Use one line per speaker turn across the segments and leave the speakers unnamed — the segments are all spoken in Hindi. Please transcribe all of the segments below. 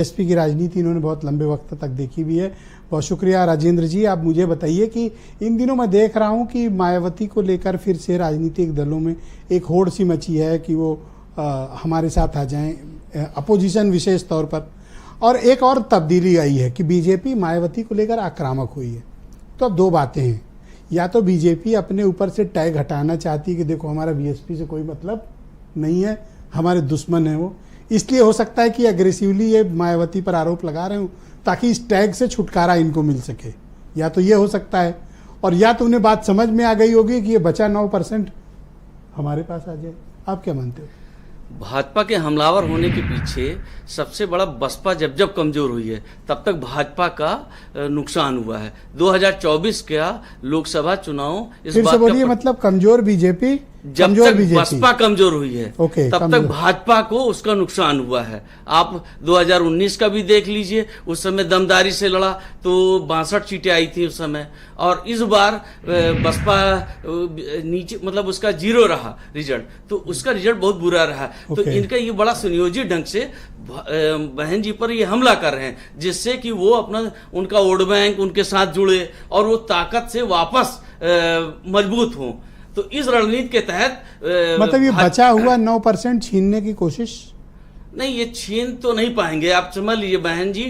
बीएसपी की राजनीति इन्होंने बहुत लंबे वक्त तक देखी भी है। बहुत शुक्रिया राजेंद्र जी। आप मुझे बताइए कि इन दिनों मैं देख रहा हूं कि मायावती को लेकर फिर से राजनीतिक दलों में एक होड़ सी मची है कि वो हमारे साथ आ जाएं, अपोजिशन विशेष तौर पर। और एक और तब्दीली आई है कि बीजेपी मायावती को लेकर आक्रामक हुई है। तो अब दो बातें हैं, या तो बीजेपी अपने ऊपर से टैग हटाना चाहती है कि देखो हमारा बीएसपी से कोई मतलब नहीं है, हमारे दुश्मन है वो, इसलिए हो सकता है कि एग्रेसिवली ये मायावती पर आरोप लगा रहे हो ताकि इस टैग से छुटकारा इनको मिल सके। या तो ये हो सकता है, और या तो उन्हें बात समझ में आ गई होगी कि ये बचा 9% हमारे पास आ जाए। आप क्या मानते हो?
भाजपा के हमलावर होने के पीछे सबसे बड़ा बसपा जब कमजोर हुई है तब तक भाजपा का नुकसान हुआ है। 2024 का लोकसभा चुनाव इस
फिर
बात
से बोलिए,
का
मतलब कमजोर बीजेपी,
जब तक बसपा कमजोर हुई है तब तक भाजपा को उसका नुकसान हुआ है। आप 2019 का भी देख लीजिए, उस समय दमदारी से लड़ा तो 62 सीटें आई थी उस समय, और इस बार बसपा नीचे मतलब उसका 0 रहा रिजल्ट, तो उसका रिजल्ट बहुत बुरा रहा। तो इनका ये बड़ा सुनियोजित ढंग से बहन जी पर ये हमला कर रहे हैं, जिससे कि वो अपना उनका वोट बैंक उनके साथ जुड़े और वो ताकत से वापस मजबूत हों। तो इस रणनीति के तहत
मतलब ये बचा हुआ 9% छीनने की कोशिश
नहीं, ये छीन तो नहीं पाएंगे। आप समझ लीजिए, बहन जी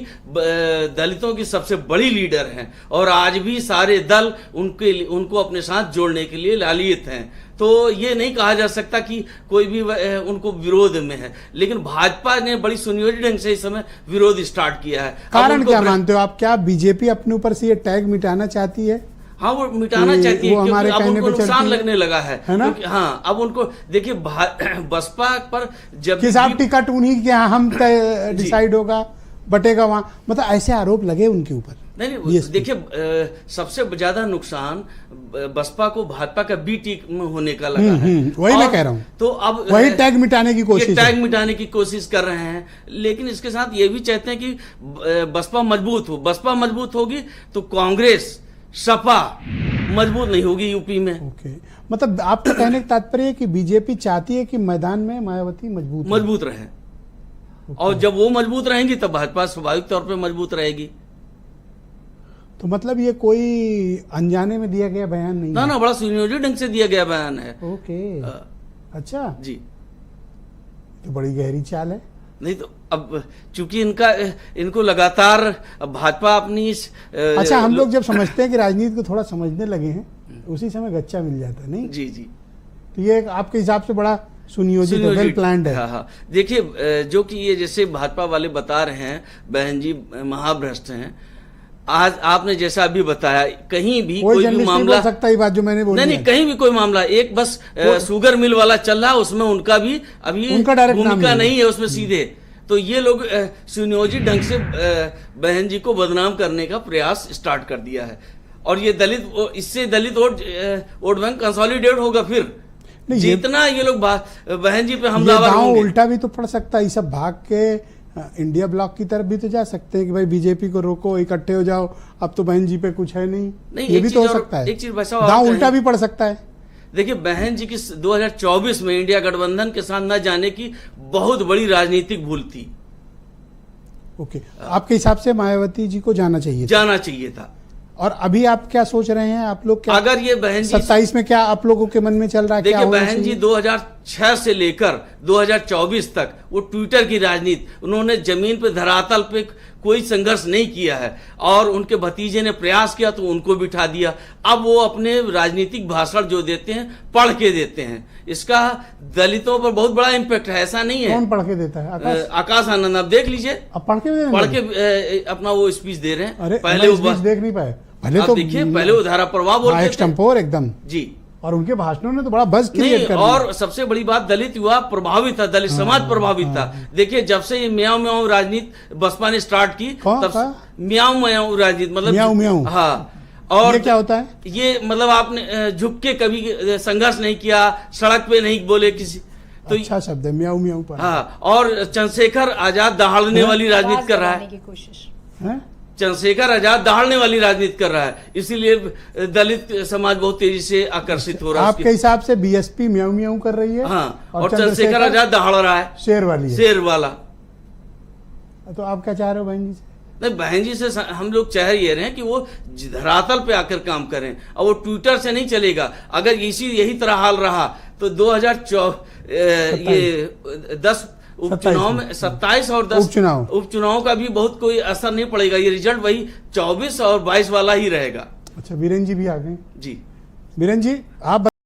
दलितों की सबसे बड़ी लीडर हैं और आज भी सारे दल उनको अपने साथ जोड़ने के लिए लालियत हैं। तो ये नहीं कहा जा सकता कि कोई भी उनको विरोध में है, लेकिन भाजपा ने बड़ी सुनियोजित ढंग से इस समय विरोध स्टार्ट किया है।
कारण क्या मानते हो आप? क्या बीजेपी अपने ऊपर से ये टैग मिटाना चाहती है?
हाँ, वो मिटाना चाहती है क्योंकि अब उनको नुकसान लगने लगा है ना? हाँ, अब उनको देखिए बसपा पर जब
किसान टिकट उन्हीं के यहाँ हम डिसाइड होगा, बटेगा वहां, मतलब ऐसे आरोप लगे उनके ऊपर।
नहीं, देखिए सबसे ज्यादा नुकसान बसपा को भाजपा का बी टीम होने का लगा है।
वही मैं कह रहा हूँ।
तो अब
वही टैग मिटाने की कोशिश
कर रहे हैं, लेकिन इसके साथ ये भी चाहते हैं कि बसपा मजबूत हो। बसपा मजबूत होगी तो कांग्रेस सपा मजबूत नहीं होगी यूपी में।
मतलब आपका कहने का तात्पर्य है कि बीजेपी चाहती है कि मैदान में मायावती मजबूत
रहे, और जब वो मजबूत रहेंगी तब भाजपा स्वाभाविक तौर पे मजबूत रहेगी।
तो मतलब ये कोई अनजाने में दिया गया बयान नहीं
ना, बड़ा सुनियोजित ढंग से दिया गया बयान है।
अच्छा
जी,
तो बड़ी गहरी चाल है।
नहीं तो अब चूंकि इनको लगातार भाजपा अपनी इस
अच्छा, हम लोग जब समझते हैं कि राजनीति को थोड़ा समझने लगे हैं उसी समय गच्चा मिल जाता है, नहीं?
जी।
तो ये आपके हिसाब से बड़ा सुनियोजित वेल प्लान्ड है।
हाँ, देखिए जो कि ये जैसे भाजपा वाले बता रहे हैं बहन जी महाभ्रष्ट हैं। आज आपने जैसा अभी बताया, कहीं भी कोई भी मामला
बोल सकता है बात जो मैंने बोली
नहीं, कहीं भी कोई मामला, एक बस शुगर मिल वाला चल रहा, उसमें उनका भी अभी भूमिका नहीं है उसमें सीधे। तो ये लोग सुनियोजित ढंग से बहन जी को बदनाम करने का प्रयास स्टार्ट कर दिया है, और ये इससे दलित वोट बैंक कंसोलिडेट होगा। फिर जितना ये लोग बहन जी पे हमलावर होंगे,
उल्टा भी तो पड़ सकता है। ये सब भाग के इंडिया ब्लॉक की तरफ भी तो जा सकते हैं कि भाई बीजेपी को रोको, इकट्ठे हो जाओ, अब तो बहन जी पे कुछ है नहीं। ये भी तो हो सकता है।
एक चीज दांव
उल्टा भी पड़ सकता है।
देखिए बहन जी की 2024 में इंडिया गठबंधन के साथ न जाने की बहुत बड़ी राजनीतिक भूल थी।
आपके हिसाब से मायावती जी को जाना चाहिए
था।
और अभी आप क्या सोच रहे हैं? आप लोग क्या,
अगर ये बहन जी
27 में क्या आप लोगों के मन में चल रहा है?
देखिए बहन जी 2006 से लेकर 2024 तक वो ट्विटर की राजनीति, उन्होंने जमीन पे धरातल पे कोई संघर्ष नहीं किया है, और उनके भतीजे ने प्रयास किया तो उनको बिठा दिया। अब वो अपने राजनीतिक भाषण जो देते हैं पढ़ के देते हैं, इसका दलितों पर बहुत बड़ा इम्पैक्ट है। ऐसा नहीं है।
कौन पढ़ के देता है?
आकाश आनंद, आप देख लीजिए,
अब पढ़ के
अपना वो स्पीच दे रहे हैं।
पहले वो देख नहीं पाए,
पहले तो देखिए, पहले वो धारा प्रवाह बोलते थे
एकदम
जी,
और उनके भाषणों ने तो बड़ा बज़ क्रिएट कर दिया।
और सबसे बड़ी बात, दलित युवा प्रभावित था, दलित समाज प्रभावित था। देखिए जब से ये म्याऊं म्याऊं राजनीति बसपा ने स्टार्ट की, तब म्याऊं म्याऊं राजनीति, मतलब
म्याऊं।
हाँ, और
ये क्या होता है?
ये मतलब आपने झुक के कभी संघर्ष नहीं किया, सड़क पे नहीं बोले किसी, तो
अच्छा शब्द है म्याऊं म्याऊं पर।
हाँ, और चंद्रशेखर आजाद दहाड़ने वाली राजनीति कर रहा है। चंद्रशेखर आजाद दहाड़ने वाली राजनीति कर रहा है, इसीलिए दलित समाज बहुत तेजी से आकर्षित हो रहा है।
आपके हिसाब से बीएसपी म्याऊं म्याऊं कर रही है?
हाँ, और चंद्रशेखर आजाद दहाड़ रहा है,
शेर वाला। तो आप क्या चाह रहे हो बहन जी से?
नहीं, बहन जी से हम लोग चाह ये रहे हैं कि वो धरातल पे आकर काम करें, और वो ट्विटर से नहीं चलेगा। अगर यही तरह हाल रहा तो 2010 उपचुनाव में 27 और 10 उपचुनाव का भी बहुत कोई असर नहीं पड़ेगा। ये रिजल्ट वही 24 और 22 वाला ही रहेगा।
अच्छा, बीरेन जी भी आ गए।
जी
बीरेन जी, आप